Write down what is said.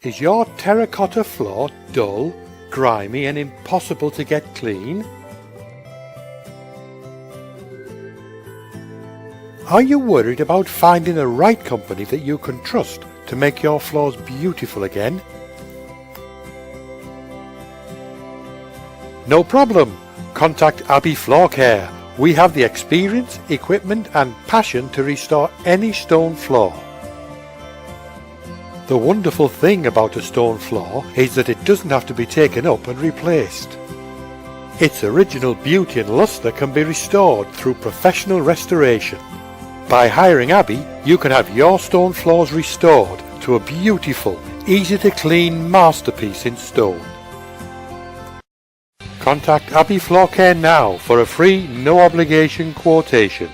Is your terracotta floor dull, grimy and impossible to get clean? Are you worried about finding the right company that you can trust to make your floors beautiful again? No problem. Contact Abbey Floor Care. We have the experience, equipment and passion to restore any stone floor. The wonderful thing about a stone floor is that it doesn't have to be taken up and replaced. Its original beauty and lustre can be restored through professional restoration. By hiring Abbey, you can have your stone floors restored to a beautiful, easy to clean masterpiece in stone. Contact Abbey Floor Care now for a free, no obligation quotation.